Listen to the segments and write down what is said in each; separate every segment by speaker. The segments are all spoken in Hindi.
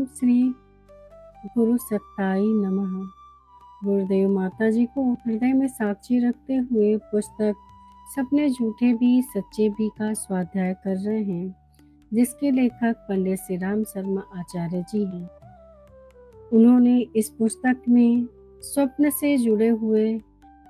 Speaker 1: ओम श्री गुरु सत्ताई नमः। गुरुदेव माता जी को हृदय में साक्षी रखते हुए पुस्तक सपने झूठे भी सच्चे भी का स्वाध्याय कर रहे हैं, जिसके लेखक पंडित श्री राम शर्मा आचार्य जी हैं। उन्होंने इस पुस्तक में स्वप्न से जुड़े हुए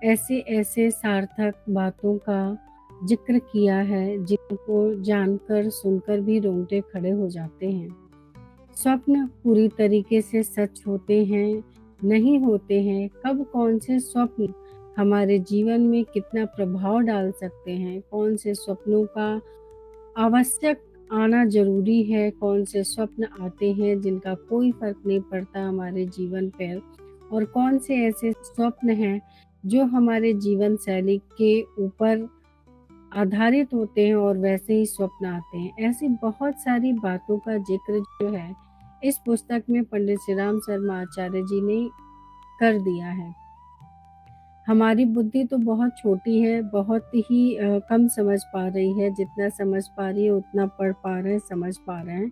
Speaker 1: ऐसे ऐसे सार्थक बातों का जिक्र किया है जिनको जानकर सुनकर भी रोंगटे खड़े हो जाते हैं। स्वप्न पूरी तरीके से सच होते हैं, नहीं होते हैं, कब कौन से स्वप्न हमारे जीवन में कितना प्रभाव डाल सकते हैं, कौन से स्वप्नों का आवश्यक आना ज़रूरी है, कौन से स्वप्न आते हैं जिनका कोई फ़र्क नहीं पड़ता हमारे जीवन पर, और कौन से ऐसे स्वप्न हैं जो हमारे जीवन शैली के ऊपर आधारित होते हैं और वैसे ही स्वप्न आते हैं। ऐसी बहुत सारी बातों का जिक्र जो है इस पुस्तक में पंडित श्री राम शर्मा आचार्य जी ने कर दिया है। हमारी बुद्धि तो बहुत छोटी है, बहुत ही कम समझ पा रही है, जितना समझ पा रही है उतना पढ़ पा रहे हैं, समझ पा रहे हैं।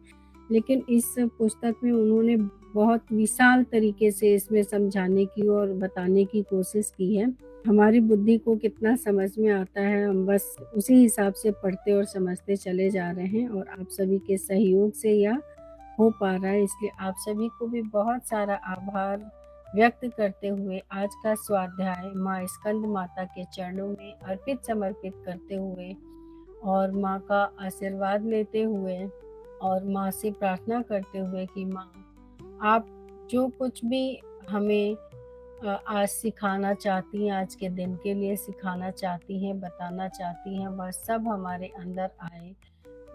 Speaker 1: लेकिन इस पुस्तक में उन्होंने बहुत विशाल तरीके से इसमें समझाने की और बताने की कोशिश की है। हमारी बुद्धि को कितना समझ में आता है, हम बस उसी हिसाब से पढ़ते और समझते चले जा रहे हैं, और आप सभी के सहयोग से यह हो पा रहा है। इसलिए आप सभी को भी बहुत सारा आभार व्यक्त करते हुए आज का स्वाध्याय माँ स्कंद माता के चरणों में अर्पित समर्पित करते हुए और माँ का आशीर्वाद लेते हुए और माँ से प्रार्थना करते हुए कि माँ आप जो कुछ भी हमें आज सिखाना चाहती हैं, आज के दिन के लिए सिखाना चाहती हैं, बताना चाहती हैं, वह सब हमारे अंदर आए।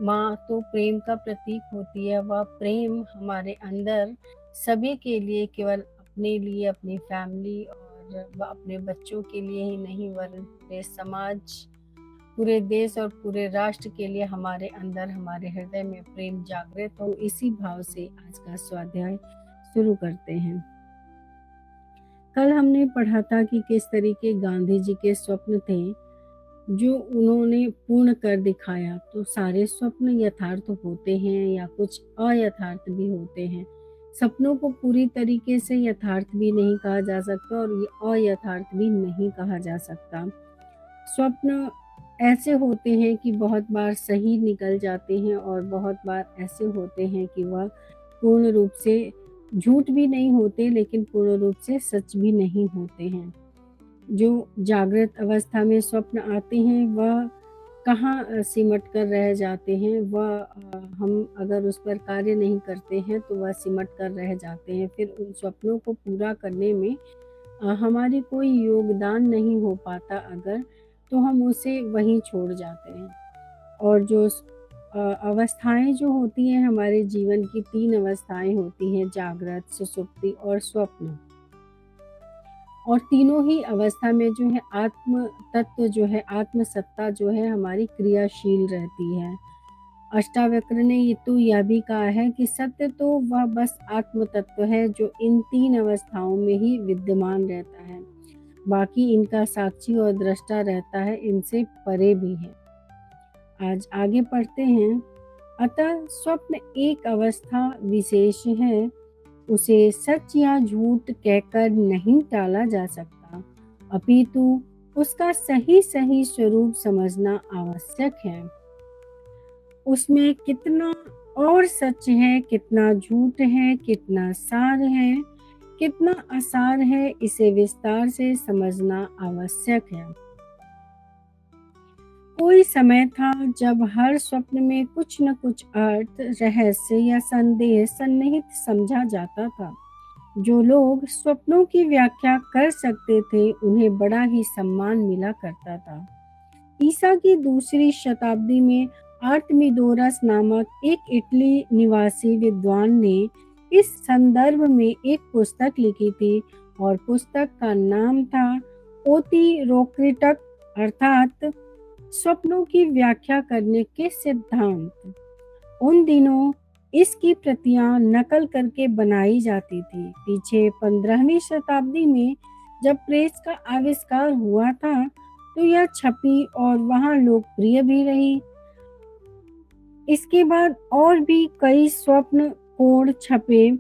Speaker 1: माँ तो प्रेम का प्रतीक होती है, वह प्रेम हमारे अंदर सभी के लिए, केवल अपने लिए, अपनी फैमिली और अपने बच्चों के लिए ही नहीं, वरन पूरे समाज, पूरे देश और पूरे राष्ट्र के लिए हमारे अंदर, हमारे हृदय में प्रेम जागृत हो। इसी भाव से आज का स्वाध्याय शुरू करते हैं। कल हमने पढ़ा था कि किस तरीके गांधी जी के स्वप्न थे जो उन्होंने पूर्ण कर दिखाया। तो सारे स्वप्न यथार्थ होते हैं या कुछ अयथार्थ भी होते हैं। सपनों को पूरी तरीके से यथार्थ भी नहीं कहा जा सकता और अयथार्थ भी नहीं कहा जा सकता। स्वप्न ऐसे होते हैं कि बहुत बार सही निकल जाते हैं और बहुत बार ऐसे होते हैं कि वह पूर्ण रूप से झूठ भी नहीं होते, लेकिन पूर्ण रूप से सच भी नहीं होते हैं। जो जागृत अवस्था में स्वप्न आते हैं वह कहाँ सिमट कर रह जाते हैं, वह हम अगर उस पर कार्य नहीं करते हैं तो वह सिमट कर रह जाते हैं। फिर उन स्वप्नों को पूरा करने में हमारी कोई योगदान नहीं हो पाता अगर, तो हम उसे वहीं छोड़ जाते हैं। और जो अवस्थाएं जो होती हैं हमारे जीवन की, 3 अवस्थाएं होती हैं, जागृत, सुषुप्ति और स्वप्न। और तीनों ही अवस्था में जो है आत्म तत्व जो है, आत्म सत्ता जो है हमारी क्रियाशील रहती है। अष्टावक्र ने ये तो यह भी कहा है कि सत्य तो वह बस आत्म तत्व है जो इन 3 अवस्थाओं में ही विद्यमान रहता है, बाकी इनका साक्षी और दृष्टा रहता है, इनसे परे भी है। आज आगे पढ़ते हैं। अतः स्वप्न एक अवस्था विशेष है, उसे सच या झूठ कहकर नहीं टाला जा सकता, अपितु उसका सही सही स्वरूप समझना आवश्यक है। उसमें कितना और सच है, कितना झूठ है, कितना सार है, कितना असार है, इसे विस्तार से समझना आवश्यक है। कोई समय था जब हर स्वप्न में कुछ न कुछ अर्थ, रहस्य या संदेश सन्निहित समझा जाता था। जो लोग स्वप्नों की व्याख्या कर सकते थे उन्हें बड़ा ही सम्मान मिला करता था। ईसा की दूसरी शताब्दी में आर्तमिदोरस नामक एक इटली निवासी विद्वान ने इस संदर्भ में एक पुस्तक लिखी थी और पुस्तक का नाम था ओती रोक्रिटक, अर्थात स्वप्नों की व्याख्या करने के सिद्धांत। उन दिनों इसकी प्रतियां नकल करके बनाई जाती थी। पीछे 15वीं शताब्दी में जब प्रेस का आविष्कार हुआ था तो यह छपी और वहां लोकप्रिय भी रही। इसके बाद और भी कई स्वप्न कोण छपे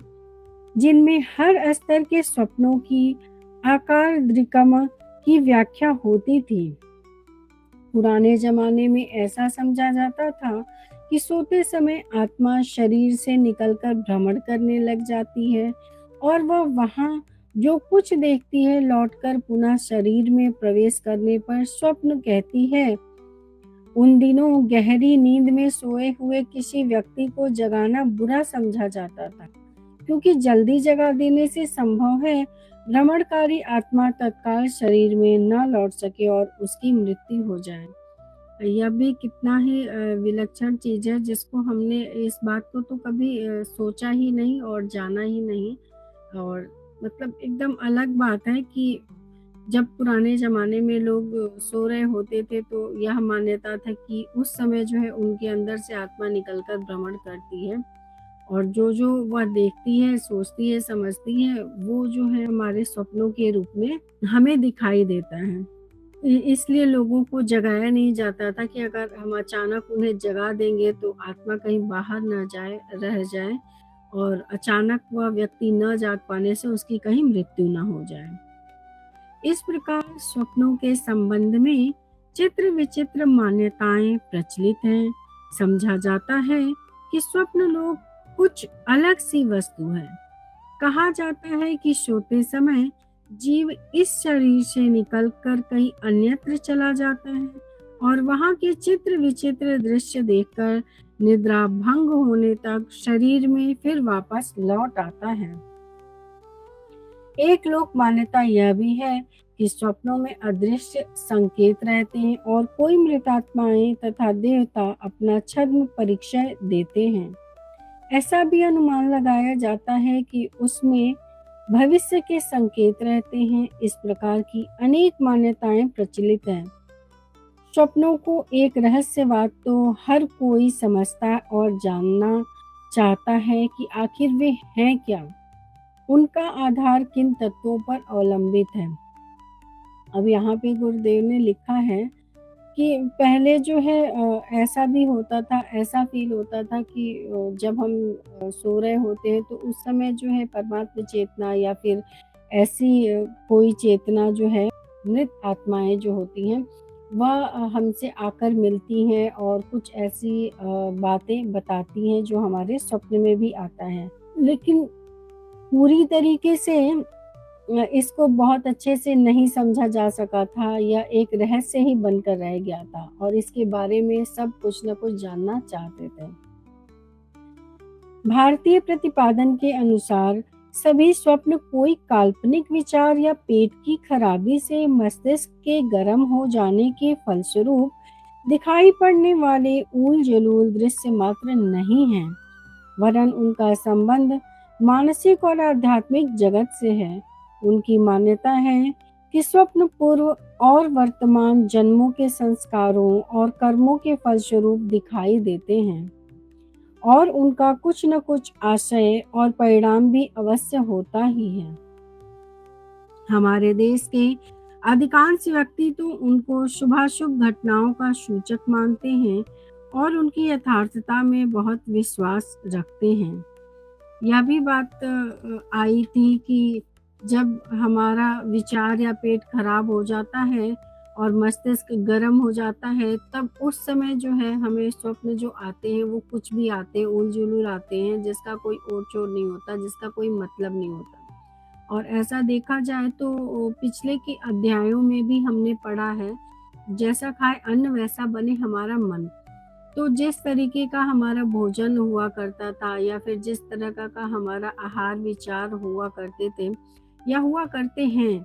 Speaker 1: जिनमें हर स्तर के स्वप्नों की आकार द्रिकम की व्याख्या होती थी। पुराने जमाने में ऐसा समझा जाता था कि सोते समय आत्मा शरीर से निकलकर भ्रमण करने लग जाती है और वह वहाँ जो कुछ देखती है लौटकर पुनः शरीर में प्रवेश करने पर स्वप्न कहती है। उन दिनों गहरी नींद में सोए हुए किसी व्यक्ति को जगाना बुरा समझा जाता था, क्योंकि जल्दी जगा देने से संभव है भ्रमणकारी आत्मा तत्काल शरीर में न लौट सके और उसकी मृत्यु हो जाए। यह भी कितना ही विलक्षण चीज़ है जिसको हमने इस बात को तो कभी सोचा ही नहीं और जाना ही नहीं। और मतलब एकदम अलग बात है कि जब पुराने ज़माने में लोग सो रहे होते थे तो यह मान्यता था कि उस समय जो है उनके अंदर से आत्मा निकलकर भ्रमण करती है और जो-जो वह देखती है, सोचती है, समझती है, वो जो है हमारे स्वप्नों के रूप में हमें दिखाई देता है। इसलिए लोगों को जगाया नहीं जाता था कि अगर हम अचानक उन्हें जगा देंगे तो आत्मा कहीं बाहर न जाए, रह जाए और अचानक वह व्यक्ति न जाग पाने से उसकी कहीं मृत्यु न हो जाए। इस प्रकार स्वप्नों के संबंध में चित्र विचित्र मान्यताएं प्रचलित हैं। समझा जाता है कि स्वप्न लोग कुछ अलग सी वस्तु है। कहा जाता है कि सोते समय जीव इस शरीर से निकलकर कहीं अन्यत्र चला जाता है और वहां के चित्र विचित्र दृश्य देखकर निद्रा भंग होने तक शरीर में फिर वापस लौट आता है। एक लोक मान्यता यह भी है कि स्वप्नों में अदृश्य संकेत रहते हैं और कोई मृतात्माएं तथा देवता अपना छद्म परिचय देते हैं। ऐसा भी अनुमान लगाया जाता है कि उसमें भविष्य के संकेत रहते हैं। इस प्रकार की अनेक मान्यताएं प्रचलित हैं। स्वप्नों को एक रहस्यवाद तो हर कोई समझता और जानना चाहता है कि आखिर वे हैं क्या, उनका आधार किन तत्वों पर अवलंबित है। अब यहाँ पे गुरुदेव ने लिखा है कि पहले जो है ऐसा भी होता था, ऐसा फ़ील होता था कि जब हम सो रहे होते हैं तो उस समय जो है परमात्म चेतना या फिर ऐसी कोई चेतना जो है, मृत आत्माएँ जो होती हैं, वह हमसे आकर मिलती हैं और कुछ ऐसी बातें बताती हैं जो हमारे स्वप्न में भी आता है। लेकिन पूरी तरीके से इसको बहुत अच्छे से नहीं समझा जा सका था या एक रहस्य ही बनकर रह गया था और इसके बारे में सब कुछ न कुछ जानना चाहते थे। भारतीय प्रतिपादन के अनुसार सभी स्वप्न कोई काल्पनिक विचार या पेट की खराबी से मस्तिष्क के गर्म हो जाने के फलस्वरूप दिखाई पड़ने वाले ऊल जलूल दृश्य मात्र नहीं हैं, वरन उनका संबंध मानसिक और आध्यात्मिक जगत से है। उनकी मान्यता है कि स्वप्न पूर्व और वर्तमान जन्मों के संस्कारों और कर्मों के फलस्वरूप दिखाई देते हैं और उनका कुछ न कुछ आशय और परिणाम भी अवश्य होता ही है। हमारे देश के अधिकांश व्यक्ति तो उनको शुभाशुभ घटनाओं का सूचक मानते हैं और उनकी यथार्थता में बहुत विश्वास रखते हैं। यह भी बात आई थी कि जब हमारा विचार या पेट खराब हो जाता है और मस्तिष्क गर्म हो जाता है, तब उस समय जो है हमें स्वप्न जो आते हैं वो कुछ भी आते हैं, उल-जुलूल आते हैं जिसका कोई ओर-चोर नहीं होता, जिसका कोई मतलब नहीं होता। और ऐसा देखा जाए तो पिछले के अध्यायों में भी हमने पढ़ा है, जैसा खाए अन्न वैसा बने हमारा मन। तो जिस तरीके का हमारा भोजन हुआ करता था या फिर जिस तरह का हमारा आहार विचार हुआ करते थे या हुआ करते हैं,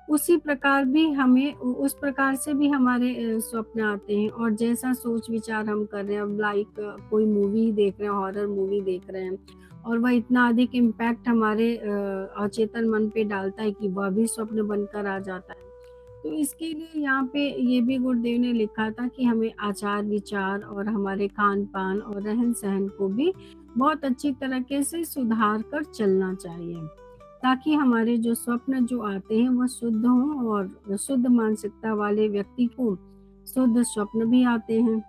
Speaker 1: उसी प्रकार भी हमें उस प्रकार से भी हमारे स्वप्न आते हैं और जैसा सोच विचार हम कर रहे हैं, अब लाइक कोई मूवी देख रहे हैं, हॉरर मूवी देख रहे हैं और वह इतना अधिक इम्पैक्ट हमारे अचेतन मन पे डालता है कि वह भी स्वप्न बनकर आ जाता है। तो इसके लिए यहाँ पे ये भी गुरुदेव ने लिखा था कि हमें आचार विचार और हमारे खान-पान और रहन-सहन को भी बहुत अच्छी तरीके से सुधार कर चलना चाहिए, ताकि हमारे जो स्वप्न जो आते हैं वो शुद्ध हों और शुद्ध मानसिकता वाले व्यक्ति को शुद्ध स्वप्न भी आते हैं।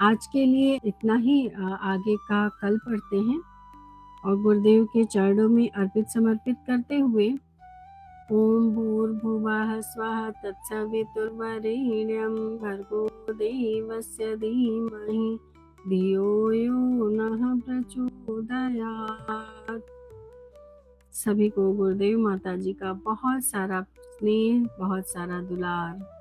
Speaker 1: आज के लिए इतना ही, आगे का कल पढ़ते हैं। और गुरुदेव के चरणों में अर्पित समर्पित करते हुए, ओम भूर्भुवः स्वः तत्सवितुर्वरेण्यं भर्गो देवस्य धीमहि धियो यो नः प्रचोदयात्। सभी को गुरुदेव माता जी का बहुत सारा स्नेह, बहुत सारा दुलार।